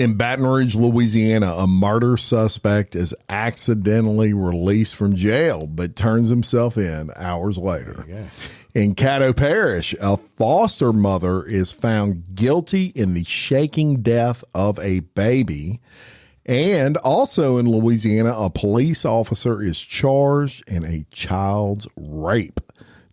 In Baton Rouge, Louisiana, a murder suspect is accidentally released from jail, but turns himself in hours later. In Caddo Parish, a foster mother is found guilty in the shaking death of a baby. And also in Louisiana, a police officer is charged in a child's rape.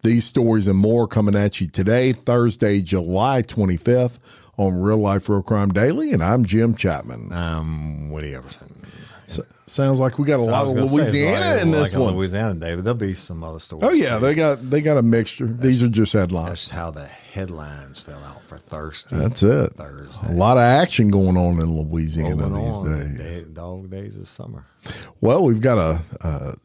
These stories and more coming at you today, Thursday, July 25th. On Real Life, Real Crime Daily, and I'm Jim Chapman. I'm Woody Overton. Sounds like we got a lot of Louisiana in this one. Louisiana, David. There'll be some other stories. Oh yeah, too. they got a mixture. These are just headlines. That's how the headlines fell out for Thursday. That's it. Thursday. A lot of action going on in Louisiana these days. Dog days of summer. Well, we've got a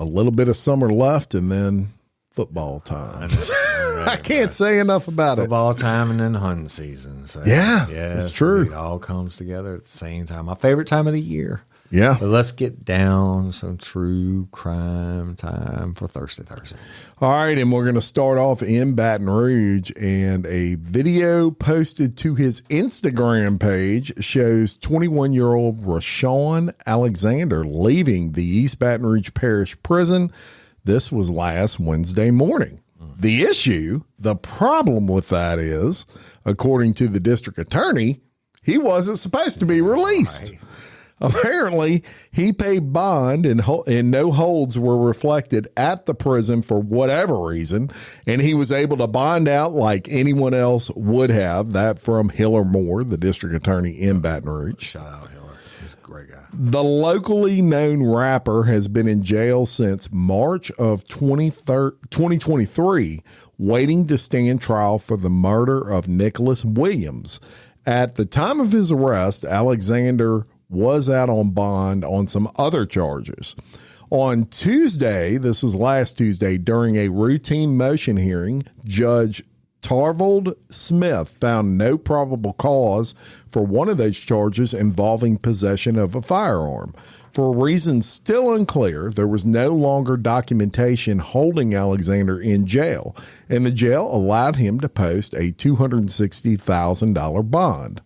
little bit of summer left, and then football time. I can't say enough about Football time and then hunting season. So, yeah, it's true. It all comes together at the same time. My favorite time of the year. Yeah. But let's get down some true crime time for Thursday. All right, and we're going to start off in Baton Rouge, and a video posted to his Instagram page shows 21-year-old Rashawn Alexander leaving the East Baton Rouge Parish Prison. This was last Wednesday morning. The problem with that is, according to the district attorney, he wasn't supposed to be released. Right. Apparently, he paid bond and no holds were reflected at the prison for whatever reason, and he was able to bond out like anyone else would have. That from Hiller Moore, the district attorney in Baton Rouge. Shout out Hiller. He's a great guy. The locally known rapper has been in jail since March of 2023, waiting to stand trial for the murder of Nicholas Williams. At the time of his arrest, Alexander was out on bond on some other charges. On Tuesday, this is last Tuesday, during a routine motion hearing, Judge Tarvold Smith found no probable cause for one of those charges involving possession of a firearm. For reasons still unclear, there was no longer documentation holding Alexander in jail, and the jail allowed him to post a $260,000 bond.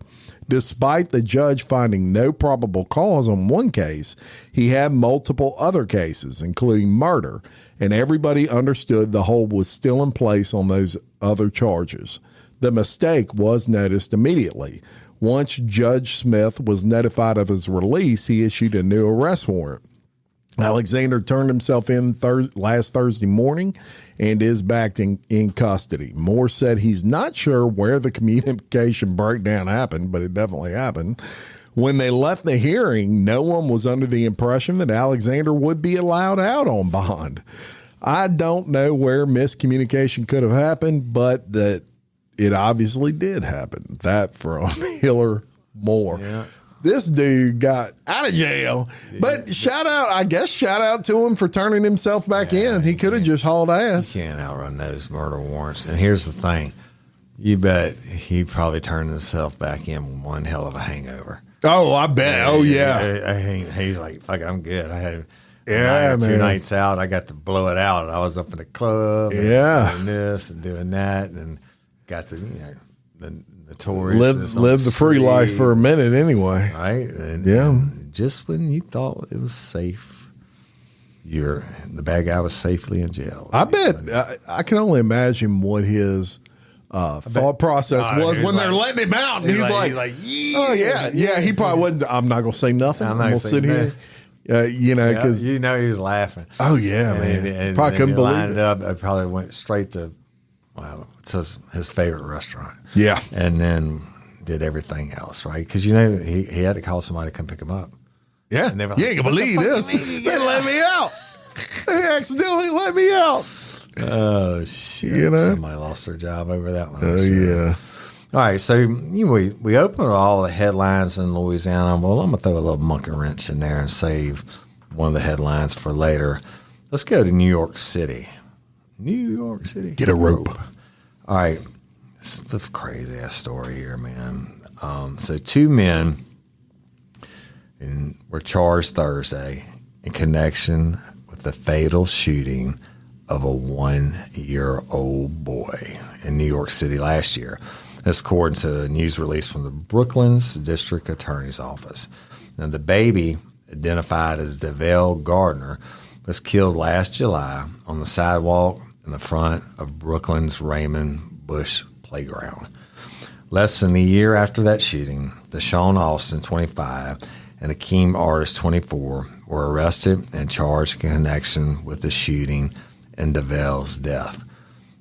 Despite the judge finding no probable cause on one case, he had multiple other cases, including murder, and everybody understood the hold was still in place on those other charges. The mistake was noticed immediately. Once Judge Smith was notified of his release, he issued a new arrest warrant. Alexander turned himself in last Thursday morning and is back in custody. Moore said he's not sure where the communication breakdown happened, but it definitely happened. When they left the hearing, no one was under the impression that Alexander would be allowed out on bond. I don't know where miscommunication could have happened, but that it obviously did happen. That from Hiller Moore. Yeah. This dude got out of jail, but shout out to him for turning himself back in. He could have just hauled ass. You can't outrun those murder warrants. And here's the thing. You bet he probably turned himself back in with one hell of a hangover. Oh, I bet. Oh, yeah. He's like, fuck it, I'm good. I had 2 nights out. I got to blow it out. I was up in the club and doing this and doing that and got the notorious. Live the free life for a minute anyway. Right? And just when you thought it was safe, the bad guy was safely in jail. I bet. I can only imagine what his thought process was when they're letting him out. And he's like, oh, yeah. He probably wasn't. I'm not going to say nothing. I'm going to sit here. Because he was laughing. Oh, yeah, man. And probably couldn't believe it. I probably went straight to, it's his favorite restaurant. Yeah. And then did everything else, right? Because, he had to call somebody to come pick him up. Yeah. And they were like, you ain't going to believe this. They let me out. They accidentally let me out. Oh, shit. Somebody lost their job over that one. Oh, yeah. All right. So we opened all the headlines in Louisiana. Well, I'm going to throw a little monkey wrench in there and save one of the headlines for later. Let's go to New York City. Get a rope. All right. It's a crazy ass story here, man. So 2 men were charged Thursday in connection with the fatal shooting of a 1-year-old boy in New York City last year. That's according to a news release from the Brooklands District Attorney's Office. Now, the baby, identified as DeVale Gardner, was killed last July on the sidewalk in the front of Brooklyn's Raymond Bush Playground. Less than a year after that shooting, Deshaun Austin, 25, and Akeem Artis, 24, were arrested and charged in connection with the shooting and DeVale's death.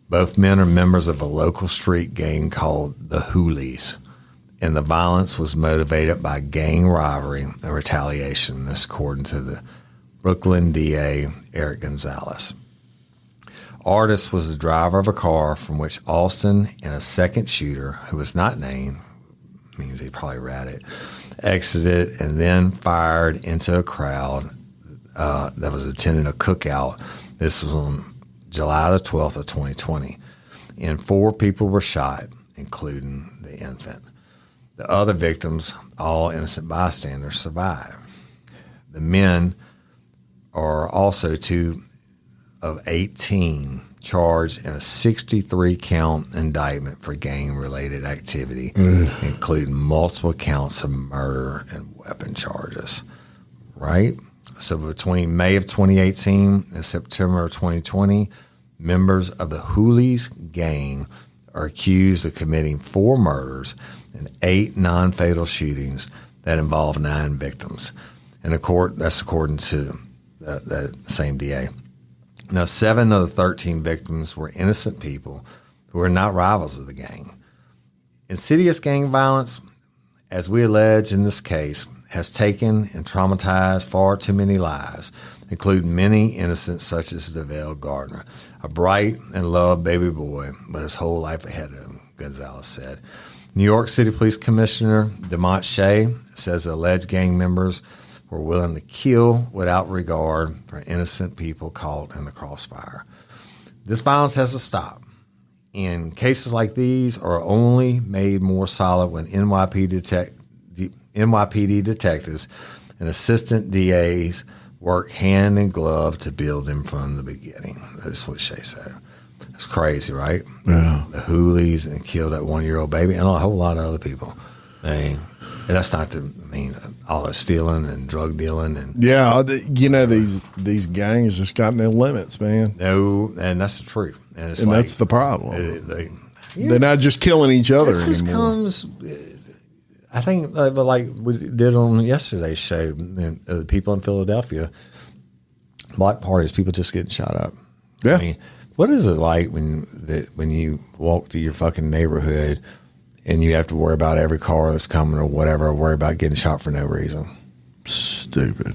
Both men are members of a local street gang called the Hoolies, and the violence was motivated by gang rivalry and retaliation. This according to the Brooklyn DA, Eric Gonzalez. Artis was the driver of a car from which Austin and a second shooter, who was not named, means he probably ratted, exited and then fired into a crowd that was attending a cookout. This was on July the 12th of 2020. And 4 people were shot, including the infant. The other victims, all innocent bystanders, survived. The men are also 2 of 18 charged in a 63-count indictment for gang-related activity, including multiple counts of murder and weapon charges. Right? So between May of 2018 and September of 2020, members of the Hoolies gang are accused of committing 4 murders and 8 non-fatal shootings that involve 9 victims. And that's according to the same DA. Now, 7 of the 13 victims were innocent people who were not rivals of the gang. Insidious gang violence, as we allege in this case, has taken and traumatized far too many lives, including many innocents such as DeVale Gardner, a bright and loved baby boy, but his whole life ahead of him, Gonzalez said. New York City Police Commissioner DeMont Shea says alleged gang members were willing to kill without regard for innocent people caught in the crossfire. This violence has to stop. And cases like these are only made more solid when NYPD detectives and assistant DAs work hand in glove to build them from the beginning. That's what Shea said. It's crazy, right? Yeah. The Hoolies and killed that 1-year-old baby and a whole lot of other people. And that's not all the stealing and drug dealing and these gangs just got no limits, man. no, and that's the truth. And That's the problem. They're They're not just killing each other this anymore. just comes. I think, like we did on yesterday's show, the people in Philadelphia, block parties, people just getting shot up. Yeah. I mean, what is it like when you walk through your fucking neighborhood and you have to worry about every car that's coming or whatever, or worry about getting shot for no reason? Stupid.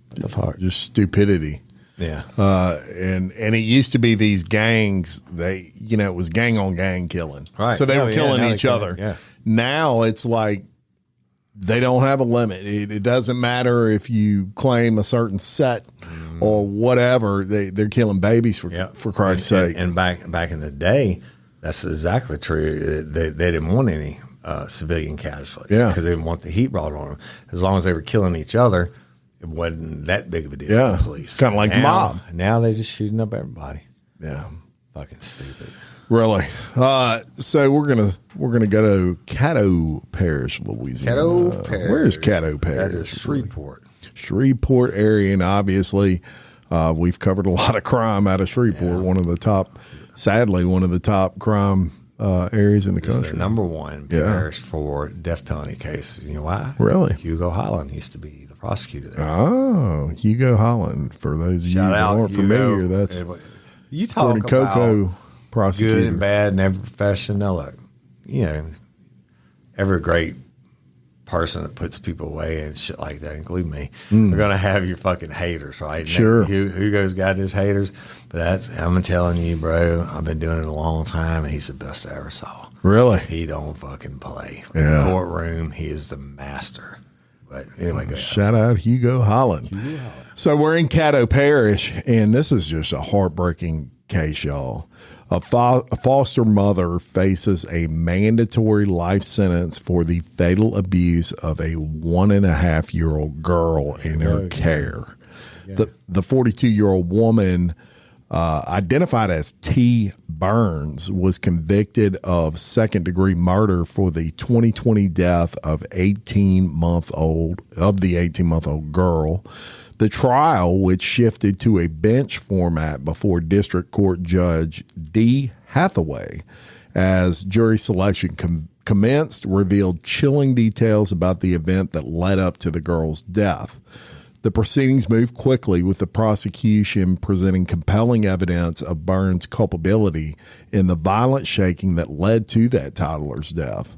What the fuck? Just stupidity. Yeah. And it used to be these gangs, it was gang on gang killing. Right. So they were killing now each other. Yeah. Now it's like they don't have a limit. It doesn't matter if you claim a certain set or whatever. They're killing babies for Christ's sake. And back in the day, that's exactly true. They didn't want any civilian casualties because they didn't want the heat brought on them. As long as they were killing each other, it wasn't that big of a deal to the police. Kind of like mob. Now they're just shooting up everybody. Yeah. Fucking stupid. Really. So we're gonna go to Caddo Parish, Louisiana. Caddo Parish. Where is Caddo Parish? That is Shreveport area, and obviously we've covered a lot of crime out of Shreveport. Sadly, one of the top crime areas in the country. It's the number 1 parish for death penalty cases. You know why? Really? Hugo Holland used to be the prosecutor there. Oh, Hugo Holland. For those of you that aren't familiar, that's you talk about Coco prosecutor. Good and bad in every profession. Now look, every great person that puts people away and shit like that, including me, are going to have your fucking haters, right? Sure. Hugo's got his haters, but I'm telling you, bro, I've been doing it a long time, and he's the best I ever saw. Really? He don't fucking play. In the courtroom, he is the master. But anyway, go ahead. Shout out Hugo Holland. So we're in Caddo Parish, and this is just a heartbreaking case, y'all. A foster mother faces a mandatory life sentence for the fatal abuse of a 1.5-year-old girl in her care. Yeah. The 42-year-old woman identified as T. Burns, was convicted of second-degree murder for the 2020 death of the 18-month-old girl. The trial, which shifted to a bench format before District Court Judge D. Hathaway, as jury selection commenced, revealed chilling details about the event that led up to the girl's death. The proceedings moved quickly, with the prosecution presenting compelling evidence of Burns' culpability in the violent shaking that led to that toddler's death.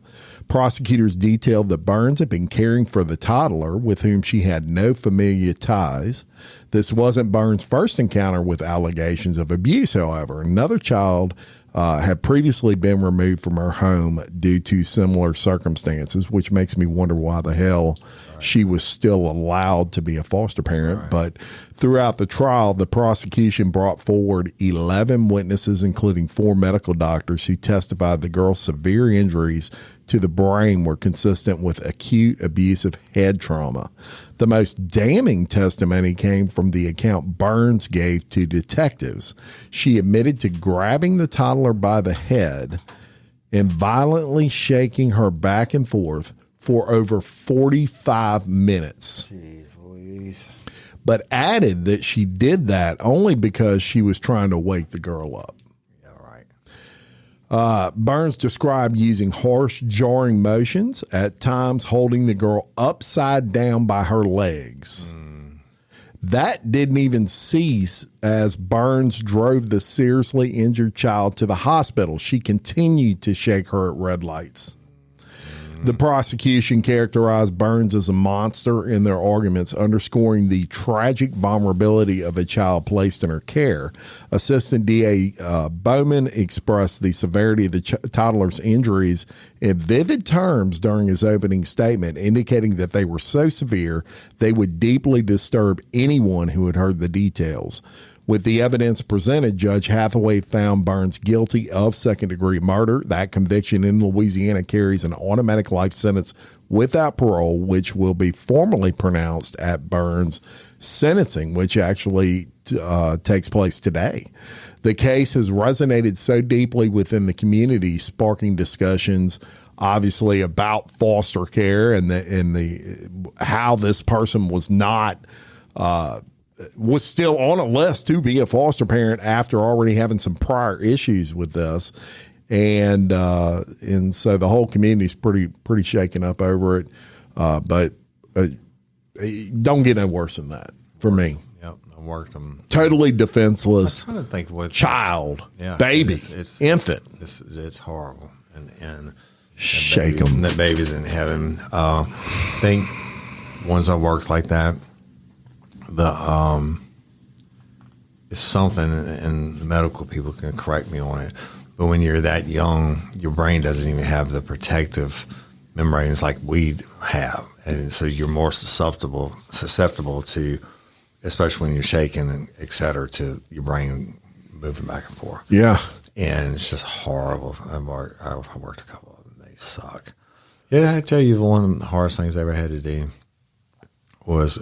Prosecutors detailed that Burns had been caring for the toddler, with whom she had no familial ties. This wasn't Burns' first encounter with allegations of abuse, however. Another child had previously been removed from her home due to similar circumstances, which makes me wonder why the hell she was still allowed to be a foster parent. Right. But throughout the trial, the prosecution brought forward 11 witnesses, including 4 medical doctors, who testified the girl's severe injuries to the brain were consistent with acute abusive head trauma. The most damning testimony came from the account Burns gave to detectives. She admitted to grabbing the toddler by the head and violently shaking her back and forth for over 45 minutes. Jeez Louise. But added that she did that only because she was trying to wake the girl up. Burns described using harsh, jarring motions, at times holding the girl upside down by her legs. That didn't even cease as Burns drove the seriously injured child to the hospital. She continued to shake her at red lights. The prosecution characterized Burns as a monster in their arguments, underscoring the tragic vulnerability of a child placed in her care. Assistant DA Bowman expressed the severity of the toddler's injuries in vivid terms during his opening statement, indicating that they were so severe they would deeply disturb anyone who had heard the details. With the evidence presented, Judge Hathaway found Burns guilty of second-degree murder. That conviction in Louisiana carries an automatic life sentence without parole, which will be formally pronounced at Burns' sentencing, which actually takes place today. The case has resonated so deeply within the community, sparking discussions, obviously, about foster care and the how this person was not was still on a list to be a foster parent after already having some prior issues with this. And so the whole community's pretty shaken up over it. But don't get no worse than that for me. Yep. I worked them. Totally defenseless. I'm trying to think what child, baby, infant. It's horrible. And shake them. That baby's in heaven. I think ones I worked like that, it's something, and the medical people can correct me on it, but when you're that young, your brain doesn't even have the protective membranes like we have, and so you're more susceptible to, especially when you're shaking and et cetera, to your brain moving back and forth. Yeah, and it's just horrible. I worked a couple of them; they suck. Yeah, I tell you, one of the hardest things I ever had to do was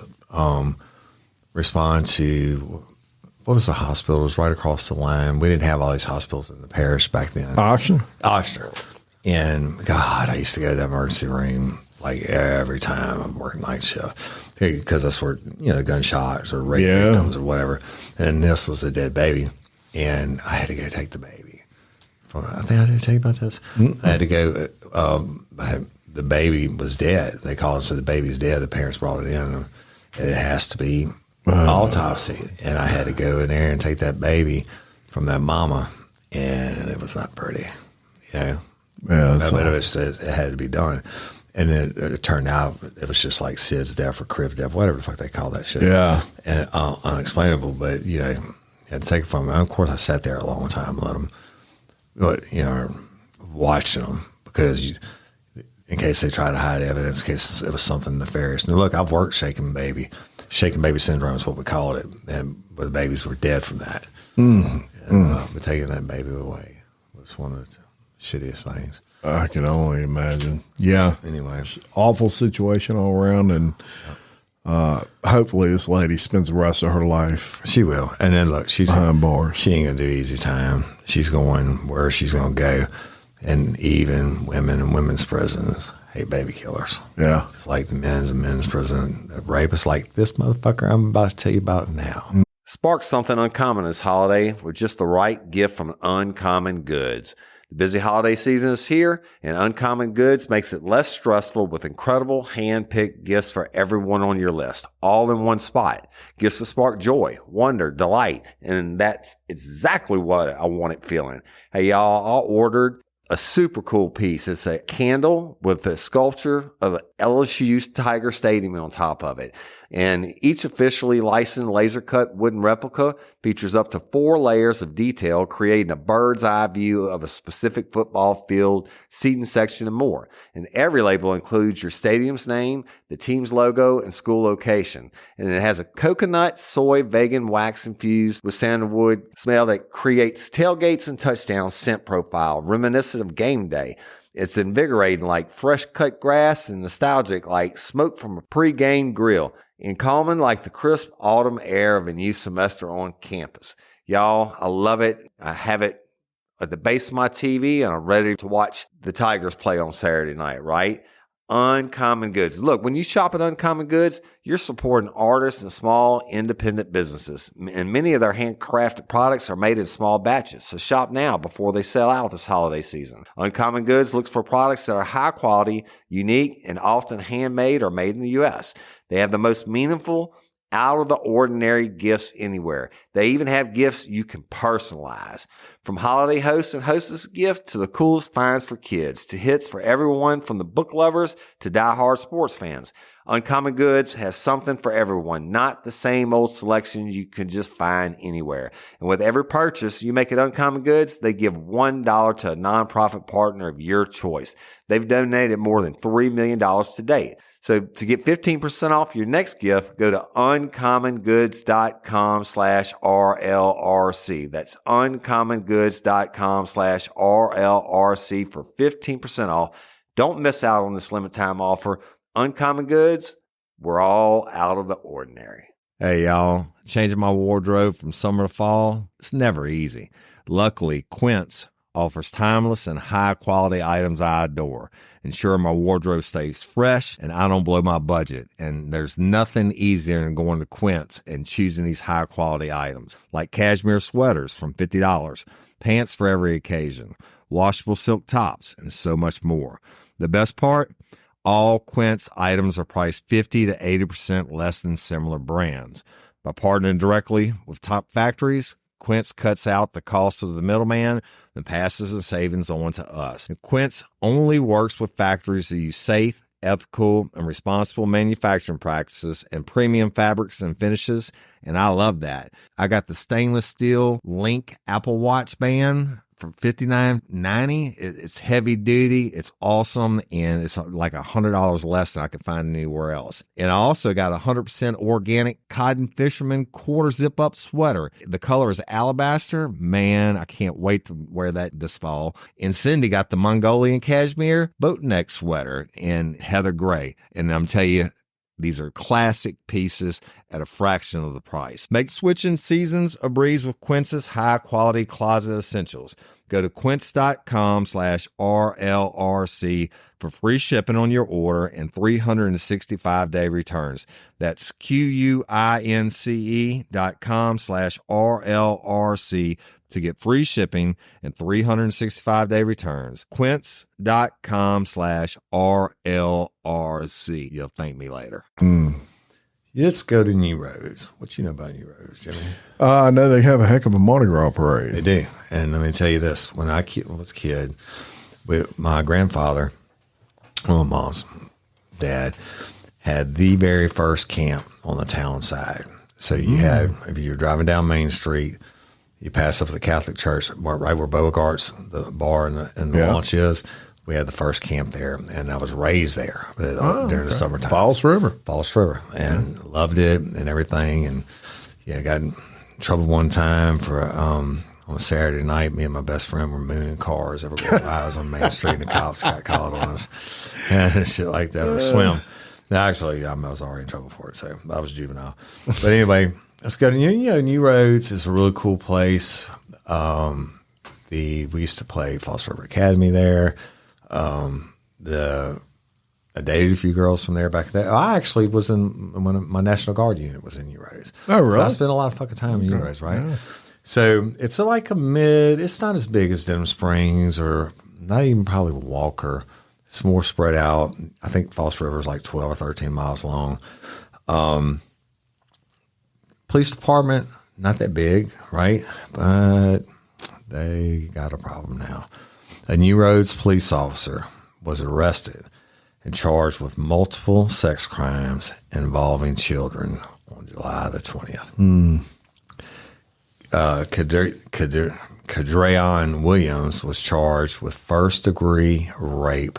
respond to, what was the hospital? It was right across the line. We didn't have all these hospitals in the parish back then. Oster. And God, I used to go to that emergency room like every time I'm working night shift, because that's where, gunshots or rape victims or whatever. And this was a dead baby. And I had to go take the baby. I think I didn't tell you about this. I had to go, the baby was dead. They called and said the baby's dead. The parents brought it in, and it has to be autopsy. And I had to go in there and take that baby from that mama, and it was not pretty. Yeah, but it had to be done. And it turned out it was just like SIDS death or crib death, whatever the fuck they call that shit. Yeah. And unexplainable, but, had to take it from them. Of course, I sat there a long time, watching them, because in case they try to hide evidence, in case it was something nefarious. And look, I've worked shaken baby syndrome is what we called it, and where the babies were dead from that. But taking that baby away was one of the shittiest things. I can only imagine. Yeah. Anyway, awful situation all around, and Hopefully this lady spends the rest of her life. She will. And then look, she's behind bars. She ain't gonna do easy time. She's going where she's gonna go. And even women in women's prisons hate baby killers. Yeah. It's like the men's prison. The rapists like this motherfucker I'm about to tell you about now. Spark something uncommon this holiday with just the right gift from Uncommon Goods. The busy holiday season is here, and Uncommon Goods makes it less stressful with incredible hand-picked gifts for everyone on your list, all in one spot. Gifts to spark joy, wonder, delight, and that's exactly what I wanted feeling. Hey, y'all, I ordered a super cool piece. It's a candle with a sculpture of LSU's Tiger Stadium on top of it. And each officially licensed laser cut wooden replica features up to 4 layers of detail, creating a bird's eye view of a specific football field, seating section, and more. And every label includes your stadium's name, the team's logo, and school location. And it has a coconut, soy, vegan wax infused with sandalwood smell that creates tailgates and touchdown scent profile, reminiscent of game day. It's invigorating like fresh cut grass and nostalgic like smoke from a pre-game grill, and calming like the crisp autumn air of a new semester on campus. Y'all, I love it. I have it at the base of my TV, and I'm ready to watch the Tigers play on Saturday night, right? Uncommon Goods. Look, when you shop at Uncommon Goods, you're supporting artists and small independent businesses. And many of their handcrafted products are made in small batches. So shop now before they sell out this holiday season. Uncommon Goods looks for products that are high quality, unique, and often handmade or made in the U.S. They have the most meaningful, out of the ordinary gifts anywhere. They even have gifts you can personalize. From holiday hosts and hostess gift to the coolest finds for kids, to hits for everyone from the book lovers to diehard sports fans. Uncommon Goods has something for everyone, not the same old selections you can just find anywhere. And with every purchase you make at Uncommon Goods, they give $1 to a nonprofit partner of your choice. They've donated more than $3 million to date. So to get 15% off your next gift, go to uncommongoods.com/RLRC. That's uncommongoods.com/RLRC for 15% off. Don't miss out on this limited time offer. Uncommon Goods, we're all out of the ordinary. Hey, y'all, changing my wardrobe from summer to fall, it's never easy. Luckily, Quince offers timeless and high-quality items I adore, ensuring my wardrobe stays fresh and I don't blow my budget. And there's nothing easier than going to Quince and choosing these high-quality items, like cashmere sweaters from $50, pants for every occasion, washable silk tops, and so much more. The best part? All Quince items are priced 50 to 80% less than similar brands. By partnering directly with top factories, Quince cuts out the cost of the middleman and passes the savings on to us. And Quince only works with factories that use safe, ethical, and responsible manufacturing practices and premium fabrics and finishes, and I love that. I got the stainless steel Link Apple Watch band for $59.90. It's heavy duty, it's awesome, and it's like $100 less than I could find anywhere else. And I also got a 100% organic cotton fisherman quarter zip up sweater. The color is alabaster. Man, I can't wait to wear that this fall. And Cindy got the Mongolian cashmere boat neck sweater in heather gray. And I'm telling you, these are classic pieces at a fraction of the price. Make switching seasons a breeze with Quince's high-quality closet essentials. Go to quince.com/RLRC for free shipping on your order and 365-day returns. That's QUINCE.com/RLRC to get free shipping and 365-day returns. Quince.com/RLRC. You'll thank me later. Let's go to New Roads. What you know about New Roads, Jimmy? I know they have a heck of a Mardi Gras parade. They do. And let me tell you this. When I was a kid, with my grandfather, well, my mom's dad, had the very first camp on the town side. So you had, if you're driving down Main Street, you pass up the Catholic church, right where Beauregard's, the bar and the launch is. We had the first camp there, and I was raised there during the summertime. Falls River, and loved it and everything. And got in trouble one time for on a Saturday night. Me and my best friend were mooning cars everywhere. I was on Main Street, and the cops got called on us and shit like that, or swim. Actually, I was already in trouble for it, so I was juvenile. But anyway, let's go to New Roads. Is a really cool place. We used to play Falls River Academy there. I dated a few girls from there back then. I actually was in my National Guard unit was in New Roads. Oh, really? So I spent a lot of fucking time in New Roads, right? Yeah. So it's like it's not as big as Denham Springs or not even probably Walker. It's more spread out. I think Falls River is like 12 or 13 miles long. Police department, not that big, right? But they got a problem now. A New Roads police officer was arrested and charged with multiple sex crimes involving children on July the 20th. Caddo Williams was charged with first-degree rape.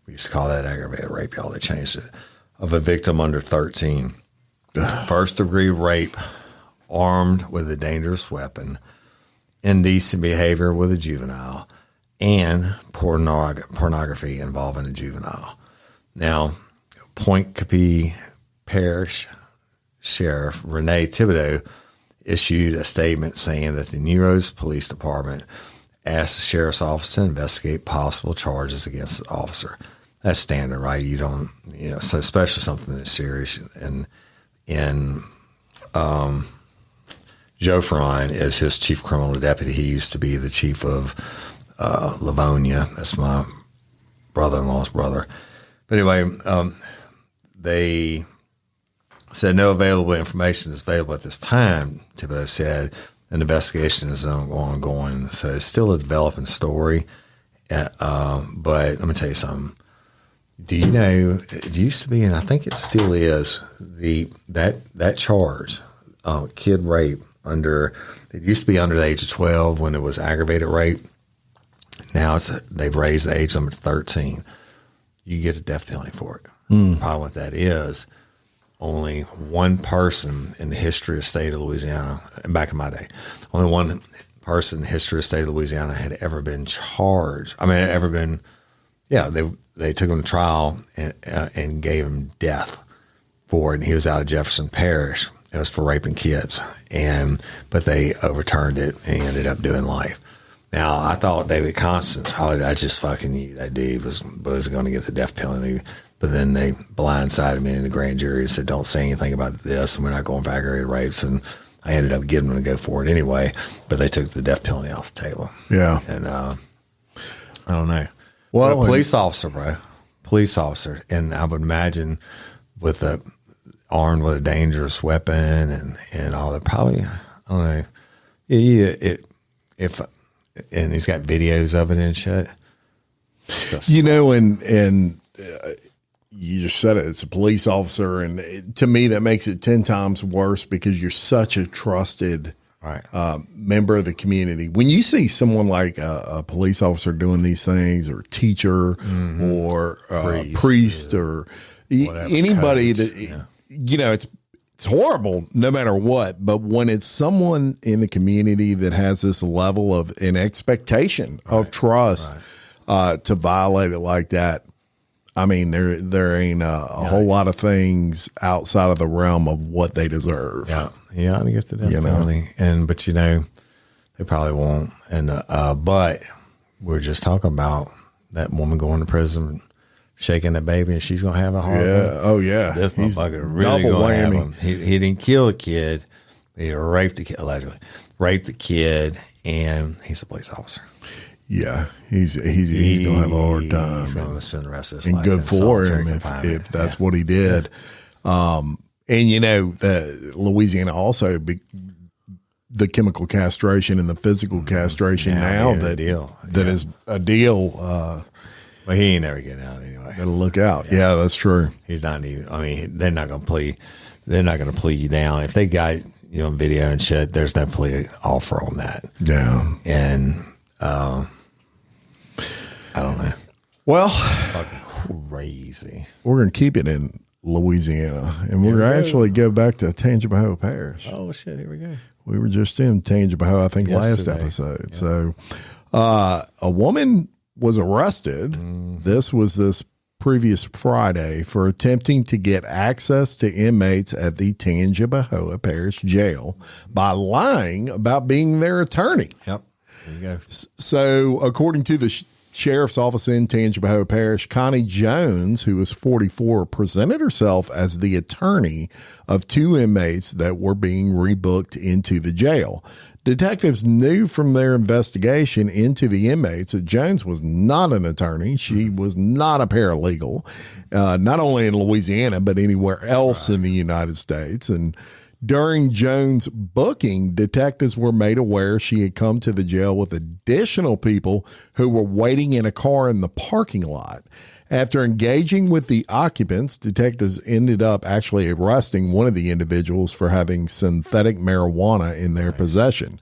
We used to call that aggravated rape, y'all. They changed it. Of a victim under 13. First-degree rape, armed with a dangerous weapon, indecent behavior with a juvenile, and pornography involving a juvenile. Now, Point Caddo Parish Sheriff Renee Thibodeau issued a statement saying that the New Roads Police Department asked the sheriff's office to investigate possible charges against the officer. That's standard, right? You don't, so especially something that's serious. And Joe Ferrine is his chief criminal deputy. He used to be the chief of Livonia. That's my brother-in-law's brother. But anyway, they said no available information is available at this time. Thibodeau said an investigation is ongoing, so it's still a developing story. But let me tell you something. Do you know it used to be, and I think it still is, that charge, kid rape it used to be under the age of 12 when it was aggravated rape. Now they've raised the age limit to 13. You get a death penalty for it. Probably what that is, only one person in the history of the state of Louisiana, back in my day, only one person in the history of the state of Louisiana had ever been charged. They took him to trial and gave him death for it. And he was out of Jefferson Parish. It was for raping kids. But they overturned it and ended up doing life. Now, I thought David Constance, I just fucking knew that dude was going to get the death penalty. But then they blindsided me in the grand jury and said, don't say anything about this, and we're not going for aggravated rapes. And I ended up getting them to go for it anyway. But they took the death penalty off the table. Yeah. And I don't know. Well, police officer, bro. Police officer. And I would imagine armed with a dangerous weapon and all that. Probably, I don't know. And he's got videos of it and shit. And you just said it. It's a police officer, and to me, that makes it 10 times worse because you're such a trusted member of the community. When you see someone like a police officer doing these things, or a teacher, or priest, or anybody that it's horrible no matter what. But when it's someone in the community that has this level of an expectation of trust to violate it like that, I mean, there ain't a whole lot of things outside of the realm of what they deserve. Yeah, to get the death penalty. But they probably won't. And but we're just talking about that woman going to prison, shaking that baby, and she's gonna have a heart attack. Oh yeah. This motherfucker really gonna have him. He didn't kill a kid. He raped the kid, allegedly raped the kid, and he's a police officer. Yeah, he's gonna have a hard time. He's gonna spend the rest of his life. And good for him if that's what he did. And the Louisiana also the chemical castration and the physical castration that is a deal. But he ain't never getting out anyway. Better look out. Yeah, that's true. He's not even. I mean, they're not gonna plea. They're not gonna plea you down if they got video and shit. There's no plea offer on that. Yeah, and. I don't know. Well, fucking crazy. We're going to keep it in Louisiana, and we're going to actually go back to Tangipahoa Parish. Oh, shit. Here we go. We were just in Tangipahoa, I think, last episode. Yeah. So a woman was arrested. This was this previous Friday for attempting to get access to inmates at the Tangipahoa Parish Jail by lying about being their attorney. Yep. There you go. So, according to the sheriff's office in Tangipahoa Parish, Connie Jones, who was 44, presented herself as the attorney of 2 inmates that were being rebooked into the jail. Detectives knew from their investigation into the inmates that Jones was not an attorney. She was not a paralegal, not only in Louisiana, but anywhere else in the United States. And during Jones' booking, detectives were made aware she had come to the jail with additional people who were waiting in a car in the parking lot. After engaging with the occupants, detectives ended up actually arresting one of the individuals for having synthetic marijuana in their possession.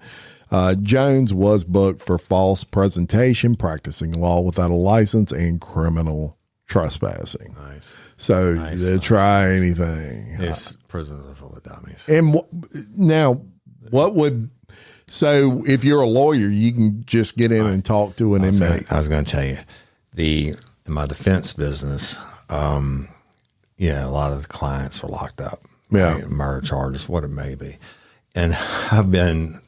Jones was booked for false presentation, practicing law without a license, and criminal trespassing. Nice. So they try anything. Yes, prisons are full of dummies. And now, what would... So if you're a lawyer, you can just get in and talk to an inmate. I was going to tell you, in my defense business, a lot of the clients were locked up. Yeah. Right? Murder charges, what it may be. And I've been,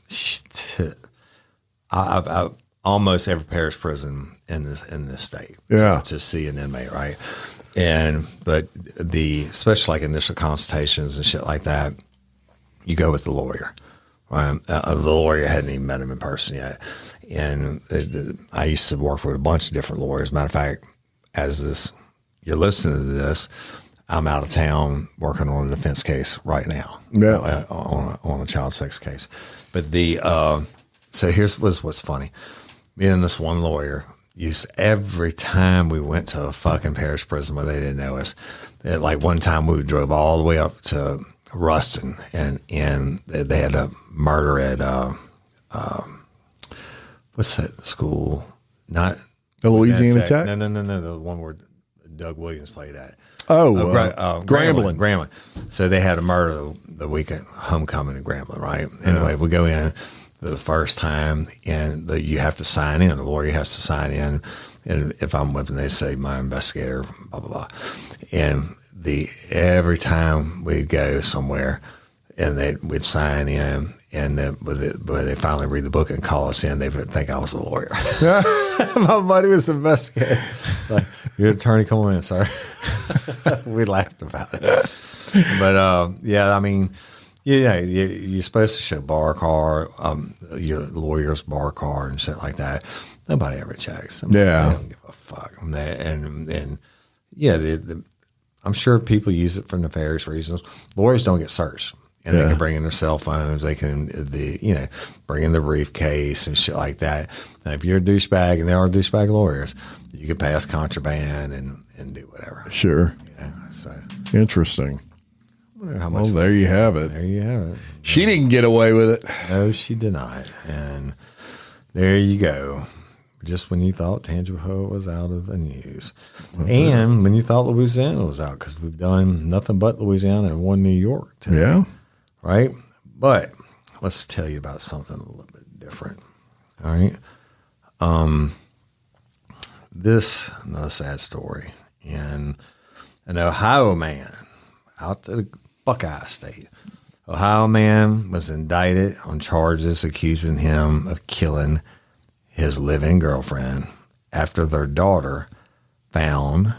I've almost every parish prison in this state. Yeah. To see an inmate, right? But especially like initial consultations and shit like that, you go with the lawyer. Right? The lawyer hadn't even met him in person yet. And I used to work with a bunch of different lawyers. Matter of fact, you're listening to this, I'm out of town working on a defense case right now. Yeah. On a child sex case. But so here's what's funny. Me and this one lawyer every time we went to a fucking parish prison where they didn't know us. Like one time we drove all the way up to Ruston and they had a murder at, what's that school? Not The Louisiana Tech? No. The one where Doug Williams played at. Grambling. So they had a murder the weekend, homecoming in Grambling, right? Anyway, we go in the first time, and you have to sign in. The lawyer has to sign in. And if I'm with them, they say, my investigator, blah, blah, blah. And every time we go somewhere, and we'd sign in, and then when they finally read the book and call us in, they would think I was a lawyer. My buddy was an investigator. Like, you're an attorney, come on in, sir. We laughed about it. But, I mean, you're supposed to show bar card, your lawyer's bar card and shit like that. Nobody ever checks. They don't give a fuck. I'm sure people use it for nefarious reasons. Lawyers don't get searched. And they can bring in their cell phones. They can, bring in the briefcase and shit like that. Now, if you're a douchebag, and there are douchebag lawyers, you can pass contraband and do whatever. Sure. So interesting. How much there you have it. There you have it. She didn't get away with it. No, she did not. And there you go. Just when you thought Tangipahoa was out of the news. When you thought Louisiana was out, because we've done nothing but Louisiana and one New York today. Yeah. Right? But let's tell you about something a little bit different. All right? Another sad story. And an Ohio man out to the Buckeye State. Ohio man was indicted on charges accusing him of killing his living girlfriend after their daughter found,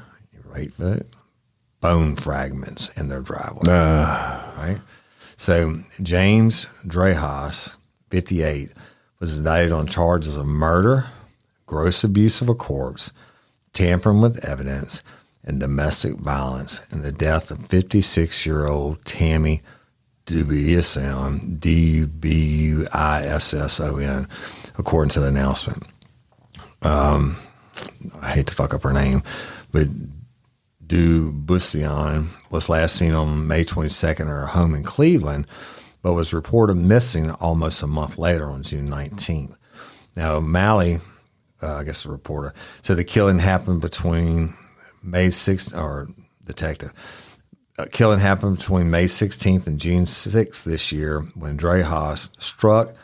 bone fragments in their driveway. Right? So James Drehas, 58, was indicted on charges of murder, gross abuse of a corpse, tampering with evidence, and domestic violence in the death of 56-year-old Tammy Dubison, Dubisson, according to the announcement. I hate to fuck up her name, but Dubisson was last seen on May 22nd at her home in Cleveland, but was reported missing almost a month later on June 19th. Now, Malley, I guess the reporter, said the killing happened between May 6th, or detective, killing happened between May 16th and June 6th this year when Drehas struck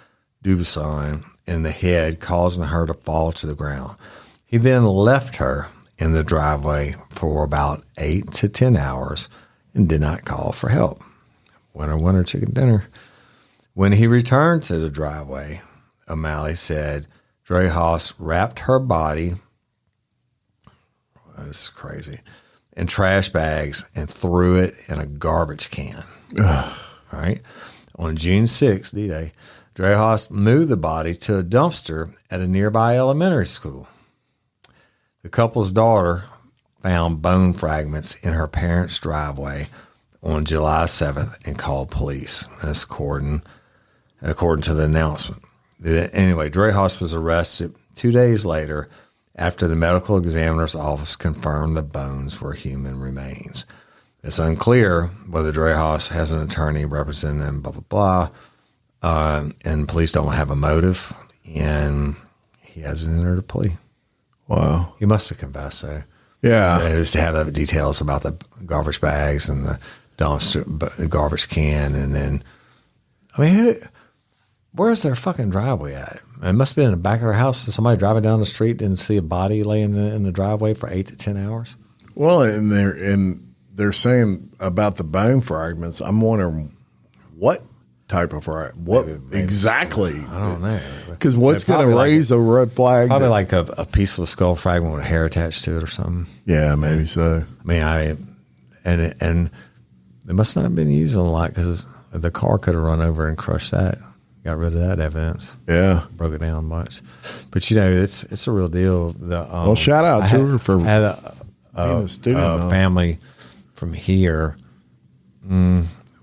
Dubisson in the head, causing her to fall to the ground. He then left her in the driveway for about 8 to 10 hours and did not call for help. Winner, chicken dinner. When he returned to the driveway, O'Malley said Dre Haas wrapped her body, this is crazy, in trash bags and threw it in a garbage can. All right. On June 6th, D-Day, Dre Haas moved the body to a dumpster at a nearby elementary school. The couple's daughter found bone fragments in her parents' driveway on July 7th and called police. That's according to the announcement. Anyway, Dre Haas was arrested 2 days later after the medical examiner's office confirmed the bones were human remains. It's unclear whether Dre Haas has an attorney representing him, blah, blah, blah. And police don't have a motive, and he hasn't entered a plea. Wow. He must have confessed, though. Yeah. Just to have the details about the garbage bags and the dumpster, the garbage can, and then, I mean, where's their fucking driveway at? It must have been in the back of their house. And somebody driving down the street didn't see a body laying in the driveway for 8 to 10 hours. Well, and they're saying about the bone fragments. I'm wondering what type of what Maybe exactly. I don't know. Because what's going to raise a red flag? Probably like a piece of a skull fragment with hair attached to it or something. Yeah, maybe so. I mean, and it must not have been used a lot because the car could have run over and crushed that. Got rid of that evidence. Yeah, broke it down much. But it's a real deal. Well, shout out to her for had a family from here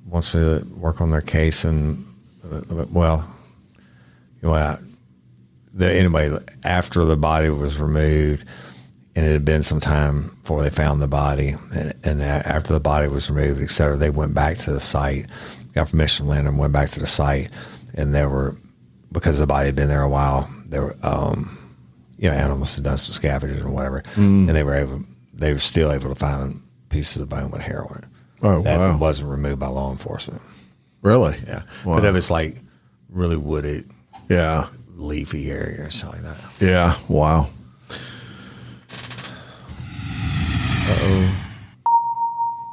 wants me to work on their case, and anyway, after the body was removed, and it had been some time before they found the body, and after the body was removed, et cetera, they went back to the site, got permission from the landlord, went back to the site, and there were, because the body had been there a while, there were animals had done some scavenging or whatever, and they were still able to find pieces of bone with hair on it. Oh, that wow. wasn't removed by law enforcement. Really? Yeah. Wow. But it was like really wooded, yeah, leafy area or something like that. Yeah. Wow.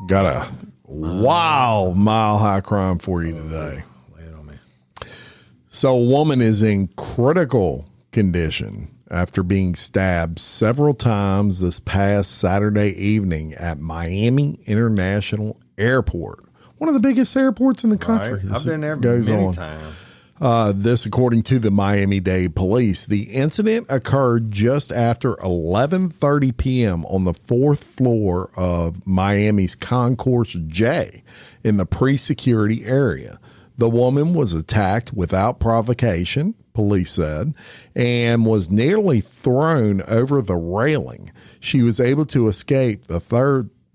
Got a wild mile high crime for you today. Lay it on me. So a woman is in critical condition after being stabbed several times this past Saturday evening at Miami International Airport, one of the biggest airports in the country. Right. I've been there many times. This, according to the Miami-Dade police, the incident occurred just after 11:30 p.m. on the 4th floor of Miami's Concourse J in the pre-security area. The woman was attacked without provocation, police said, and was nearly thrown over the railing. She was able to escape to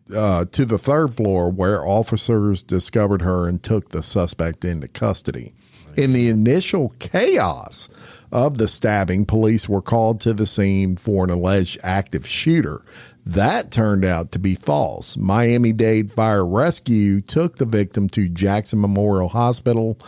the third floor, where officers discovered her and took the suspect into custody. In the initial chaos of the stabbing, police were called to the scene for an alleged active shooter. That turned out to be false. Miami-Dade Fire Rescue took the victim to Jackson Memorial Hospital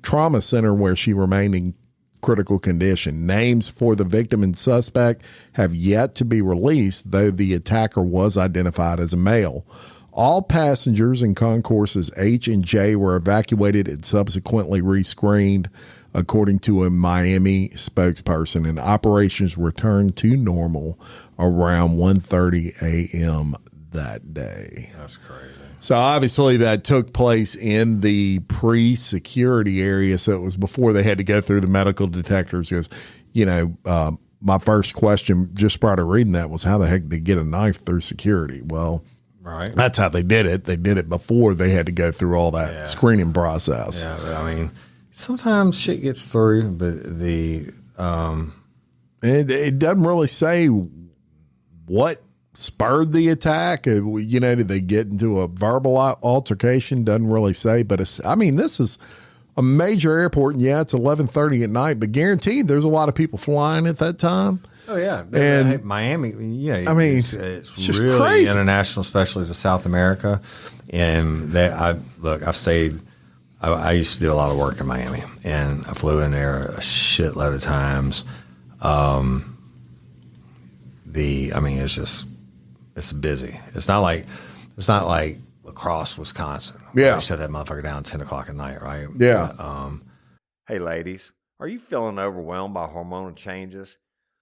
trauma center, where she remained in critical condition. Names for the victim and suspect have yet to be released, though the attacker was identified as a male. All passengers in concourses H and J were evacuated and subsequently rescreened, according to a Miami spokesperson, and operations returned to normal around 1:30 a.m. that day. That's crazy. So obviously that took place in the pre-security area, so it was before they had to go through the medical detectors, because, my first question just prior to reading that was, how the heck did they get a knife through security? Well, right. That's how they did it. They did it before they had to go through all that screening process. Yeah, but I mean, sometimes shit gets through, but it doesn't really say what spurred the attack. Did they get into a verbal altercation? Doesn't really say. But this is a major airport, and it's 11:30 at night, but guaranteed there's a lot of people flying at that time. Oh yeah, and Miami. Yeah, it's it's really crazy. International, especially to South America. And I've stayed. I used to do a lot of work in Miami, and I flew in there a shitload of times. it's busy. It's not like La Crosse, Wisconsin. Yeah. They shut that motherfucker down at 10 o'clock at night, right? Yeah. But, Hey, ladies, are you feeling overwhelmed by hormonal changes?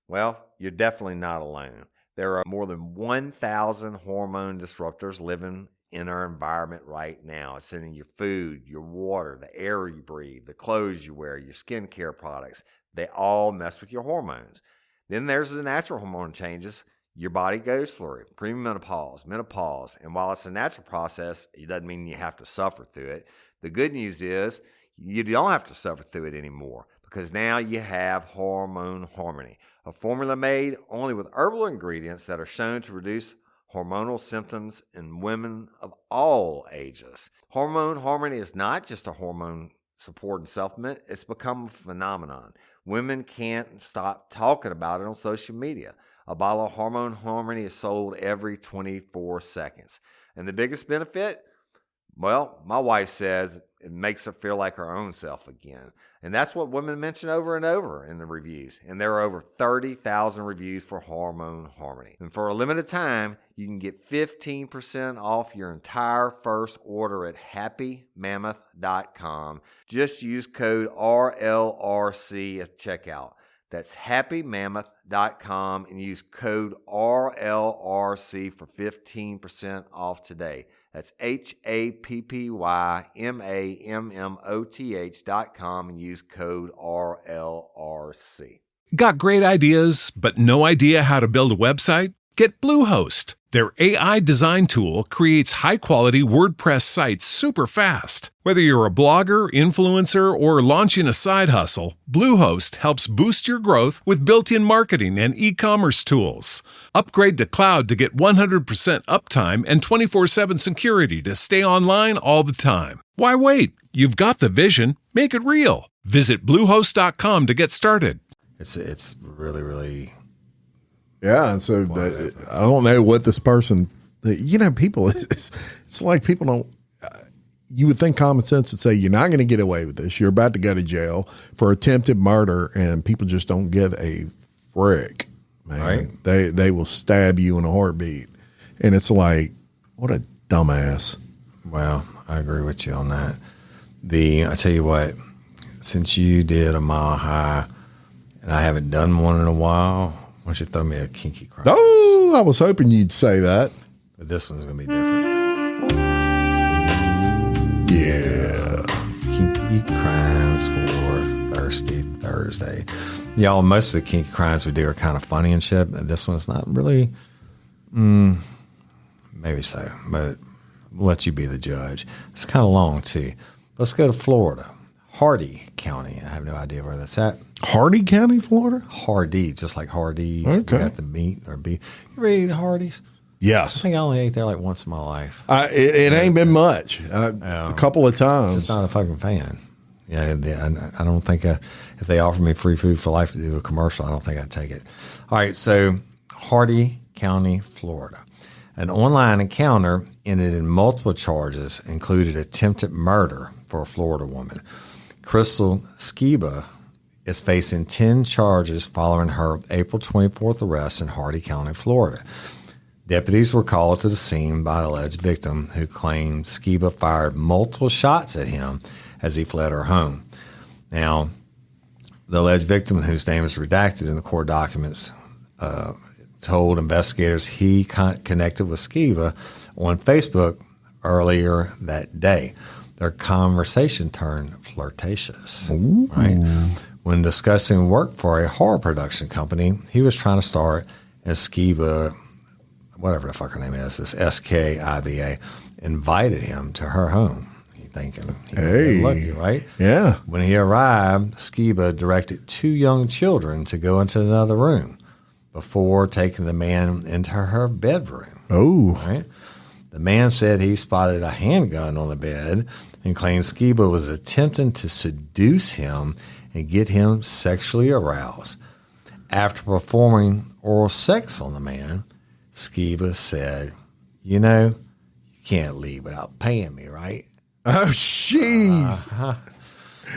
Well, you're definitely not alone. There are more than 1,000 hormone disruptors living in our environment right now. It's in your food, your water, the air you breathe, the clothes you wear, your skincare products. They all mess with your hormones. Then there's the natural hormone changes your body goes through, premenopause, menopause. And while it's a natural process, it doesn't mean you have to suffer through it. The good news is you don't have to suffer through it anymore, because now you have Hormone Harmony, a formula made only with herbal ingredients that are shown to reduce hormonal symptoms in women of all ages. Hormone Harmony is not just a hormone supporting supplement, it's become a phenomenon. Women can't stop talking about it on social media. A bottle of Hormone Harmony is sold every 24 seconds. And the biggest benefit? Well, my wife says it makes her feel like her own self again. And that's what women mention over and over in the reviews. And there are over 30,000 reviews for Hormone Harmony. And for a limited time, you can get 15% off your entire first order at happymammoth.com. Just use code RLRC at checkout. That's happymammoth.com and use code RLRC for 15% off today. That's happymammoth.com and use code RLRC. Got great ideas, but no idea how to build a website? Get Bluehost. Their AI design tool creates high-quality WordPress sites super fast. Whether you're a blogger, influencer, or launching a side hustle, Bluehost helps boost your growth with built-in marketing and e-commerce tools. Upgrade to cloud to get 100% uptime and 24/7 security to stay online all the time. Why wait? You've got the vision. Make it real. Visit Bluehost.com to get started. It's really, really... Yeah, and so I don't know what this person, people, it's like people don't, you would think common sense would say, you're not going to get away with this. You're about to go to jail for attempted murder, and people just don't give a frick, man. Right. They will stab you in a heartbeat. And it's like, what a dumbass. Well, I agree with you on that. I tell you what, since you did a Mile High, and I haven't done one in a while, why don't you throw me a Kinky Crimes? Oh, I was hoping you'd say that. But this one's going to be different. Yeah. Kinky Crimes for Thirsty Thursday. Y'all, most of the Kinky Crimes we do are kind of funny and shit. And this one's not really, maybe so. But we'll let you be the judge. It's kind of long, too. Let's go to Florida. Hardy County. I have no idea where that's at. Hardy County, Florida? Hardy, just like Hardee's. Okay. We got the meat or beef. You ever eat Hardee's? Yes. I think I only ate there like once in my life. It ain't been much. A couple of times. Just not a fucking fan. Yeah, I don't think if they offered me free food for life to do a commercial, I don't think I'd take it. All right, so Hardy County, Florida. An online encounter ended in multiple charges, included attempted murder for a Florida woman. Crystal Skiba is facing 10 charges following her April 24th arrest in Hardy County, Florida. Deputies were called to the scene by an alleged victim who claimed Skiba fired multiple shots at him as he fled her home. Now, the alleged victim, whose name is redacted in the court documents, told investigators he connected with Skiba on Facebook earlier that day. Their conversation turned flirtatious. Ooh. Right? When discussing work for a horror production company, he was trying to start as Skiba, whatever the fuck her name is, this Skiba, invited him to her home. He thinking, hey, lucky, right? Yeah. When he arrived, Skiba directed 2 young children to go into another room before taking the man into her bedroom. Oh. Right? The man said he spotted a handgun on the bed and claimed Skiba was attempting to seduce him and get him sexually aroused. After performing oral sex on the man, Skiba said, you can't leave without paying me, right? Oh, jeez.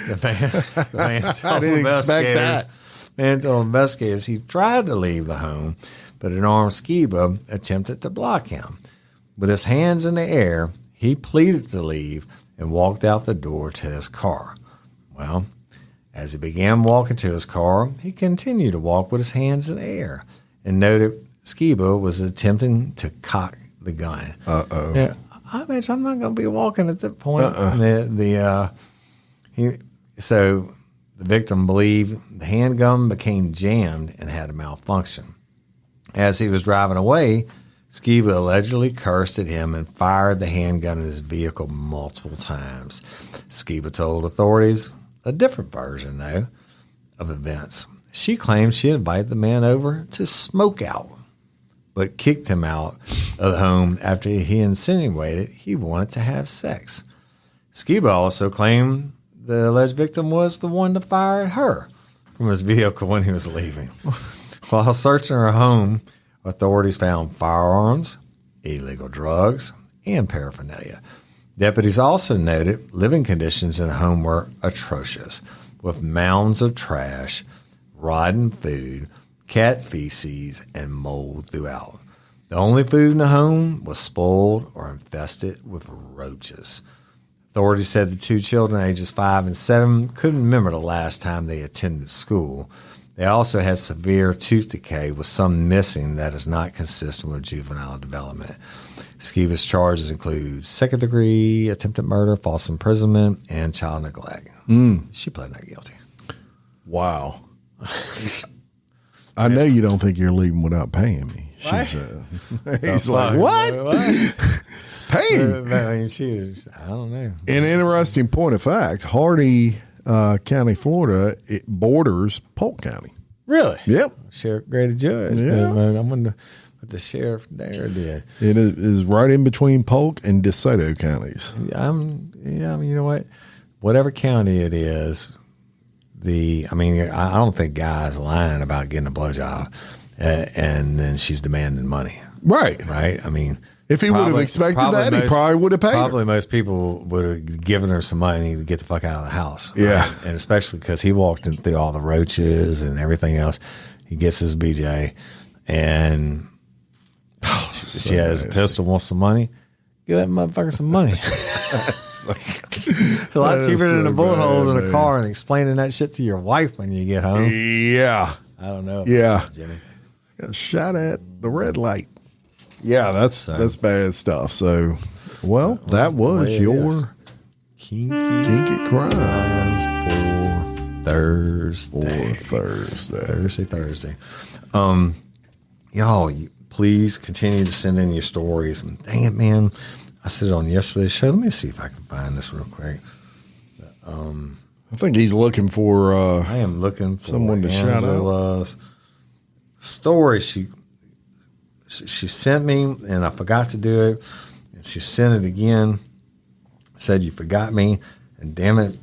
The man told I didn't expect that. Man told investigators he tried to leave the home, but an armed Skiba attempted to block him. With his hands in the air, he pleaded to leave and walked out the door to his car. Well, as he began walking to his car, he continued to walk with his hands in the air and noted Skiba was attempting to cock the gun. Uh-oh. Yeah, I bet I'm not going to be walking at that point. So the victim believed the handgun became jammed and had a malfunction. As he was driving away, Skiba allegedly cursed at him and fired the handgun in his vehicle multiple times. Skiba told authorities a different version, though, of events. She claimed she invited the man over to smoke out, but kicked him out of the home after he insinuated he wanted to have sex. Skiba also claimed the alleged victim was the one that fired her from his vehicle when he was leaving. While searching her home, authorities found firearms, illegal drugs, and paraphernalia. Deputies also noted living conditions in the home were atrocious, with mounds of trash, rotten food, cat feces, and mold throughout. The only food in the home was spoiled or infested with roaches. Authorities said the two children, ages 5 and 7, couldn't remember the last time they attended school. They also had severe tooth decay with some missing that is not consistent with juvenile development. Skiba's charges include second-degree attempted murder, false imprisonment, and child neglect. She pled not guilty. Wow. I know you don't think you're leaving without paying me. She said. He's like, what? Paying? I mean, she is, I don't know. An interesting point of fact, Hardy County, Florida, it borders Polk County. Really? Yep. Sheriff Grady Judge. Yeah. I wonder what the sheriff there did. It is right in between Polk and DeSoto counties. I mean, you know what? Whatever county it is, I don't think guys lying about getting a blowjob and then she's demanding money. Right. Right? I mean, if he would have expected that, he probably would have paid Probably her. most people would have given her some money to get the fuck out of the house. Right? Yeah. And especially because he walked in through all the roaches and everything else. He gets his BJ and she has a pistol, wants some money. Give that motherfucker some money. A lot cheaper than the bullet holes in a car and explaining that shit to your wife when you get home. Yeah. I don't know. Yeah. Jimmy. Got shot at the red light. Yeah, that's bad stuff. So, well, that was your kinky crime for Thursday. Y'all, please continue to send in your stories. And dang it, man. I said it on yesterday's show. Let me see if I can find this real quick. I think he's looking for I am looking for someone to shout Angela's story. She sent me, and I forgot to do it. And she sent it again. Said, you forgot me. And damn it,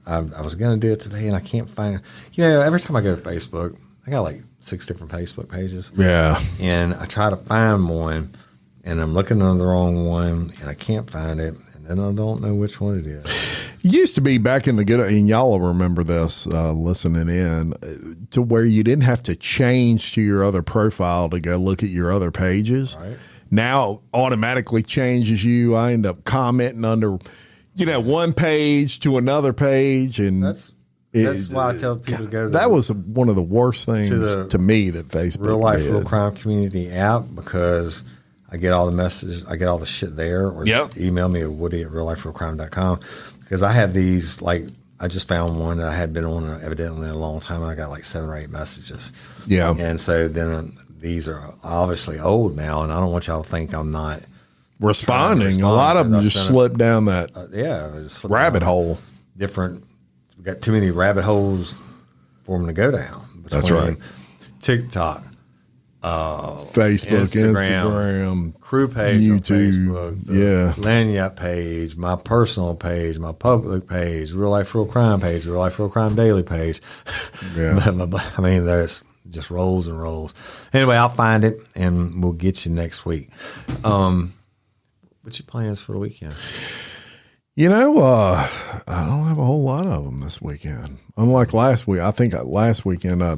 I was going to do it today, and I can't find it. You know, every time I go to Facebook, I got like 6 different Facebook pages. Yeah. And I try to find one, and I'm looking on the wrong one, and I can't find it. And then I don't know which one it is. It used to be back in the good, and y'all will remember this listening in, to where you didn't have to change to your other profile to go look at your other pages. Right. Now automatically changes you. I end up commenting under, one page to another page, and That's why I tell people to go to that was one of the worst things to me that Facebook Real Life, did. Real Crime Community app, because I get all the messages, I get all the shit there, or just email me at woody@realliferealcrime.com, because I have these, like, I just found one that I had been on evidently a long time, and I got like 7 or 8 messages. Yeah. And so then these are obviously old now, and I don't want y'all to think I'm not responding. A lot of them just slip down that rabbit hole. We got too many rabbit holes for them to go down. That's right. TikTok, Facebook, Instagram, crew page YouTube, on Facebook, Lanyard page, my personal page, my public page, Real Life Real Crime page, Real Life Real Crime Daily page. Yeah. I mean, there's just rolls and rolls. Anyway, I'll find it and we'll get you next week. What's your plans for the weekend? I don't have a whole lot of them this weekend. Unlike last week, I think last weekend I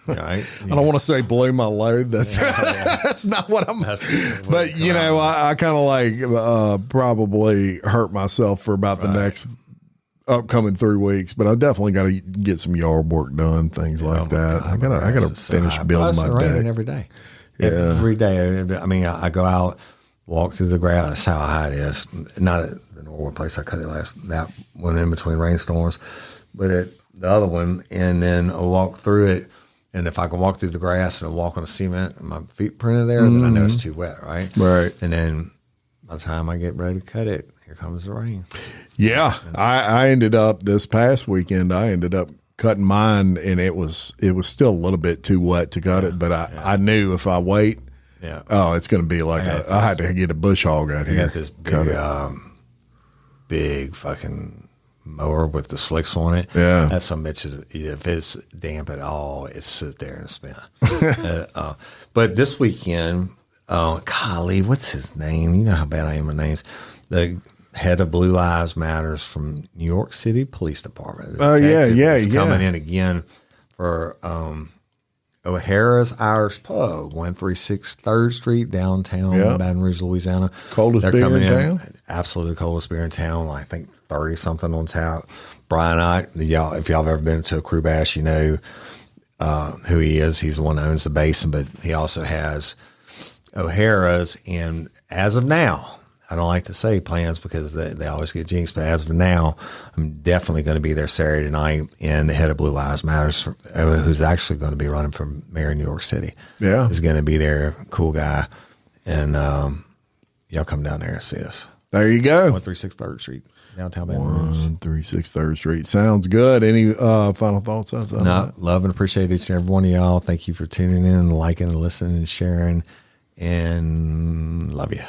Right? I don't want to say blew my load. That's that's not what I'm. But you know, I kind of like probably hurt myself for about the next upcoming 3 weeks. But I definitely got to get some yard work done, things like that. I gotta finish building my deck every day. Yeah. Every day. I mean, I go out, walk through the grass. That's how high it is. Not at the normal place I cut it that one in between rainstorms, but at the other one, and then I'll walk through it. And if I can walk through the grass and walk on the cement and my feet printed there, then I know it's too wet, right? Right. And then by the time I get ready to cut it, here comes the rain. Yeah. I ended up this past weekend, I ended up cutting mine, and it was still a little bit too wet to cut it, but I knew if I wait, it's going to be like I had to get a bush hog out here. I got this big fucking mower with the slicks on it. Yeah. That's some bitch. If it's damp at all, it sit there and spin. But this weekend, golly, what's his name? You know how bad I am with names. The head of Blue Lives Matters from New York City Police Department. Oh, yeah. Coming in again for O'Hara's Irish Pub, 136 3rd Street, downtown Baton Rouge, Louisiana. Coldest beer in town? Absolutely coldest beer in town. I think 30-something on tap. Brian, if y'all have ever been to a crew bash, you know who he is. He's the one that owns the basin, but he also has O'Hara's. And as of now, I don't like to say plans because they always get jinxed, but as of now, I'm definitely going to be there Saturday night. And the head of Blue Lives Matters, who's actually going to be running for mayor of New York City, is going to be there. Cool guy. And y'all come down there and see us. There you go. 136 3rd Street, downtown Baton Rouge. 136 3rd Street. Sounds good. Any final thoughts outside of that? Love and appreciate each and every one of y'all. Thank you for tuning in, liking, and listening, and sharing. And love you.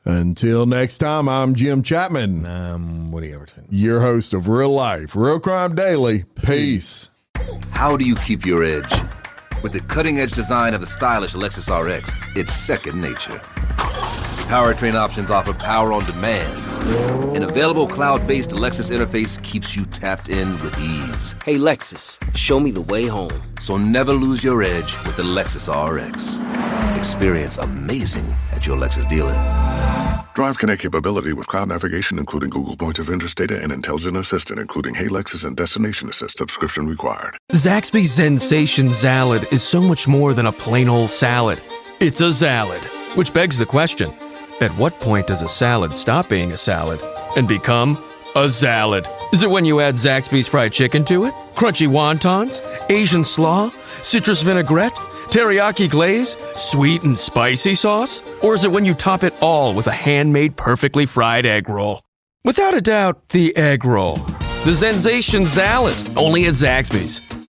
Until next time, I'm Jim Chapman. I'm Woody Overton, your host of Real Life, Real Crime Daily. Peace. How do you keep your edge? With the cutting-edge design of the stylish Lexus RX, it's second nature. Powertrain options offer power on demand. An available cloud-based Lexus interface keeps you tapped in with ease. Hey, Lexus, show me the way home. So never lose your edge with the Lexus RX. Experience amazing at your Lexus dealer. Drive Connect capability with cloud navigation, including Google Points of Interest data and Intelligent Assistant, including Hey Lexus and Destination Assist. Subscription required. Zaxby's Sensation Salad is so much more than a plain old salad. It's a salad, which begs the question, at what point does a salad stop being a salad and become a salad? Is it when you add Zaxby's fried chicken to it? Crunchy wontons? Asian slaw? Citrus vinaigrette? Teriyaki glaze? Sweet and spicy sauce? Or is it when you top it all with a handmade perfectly fried egg roll? Without a doubt, the egg roll. The Sensation Salad, only at Zaxby's.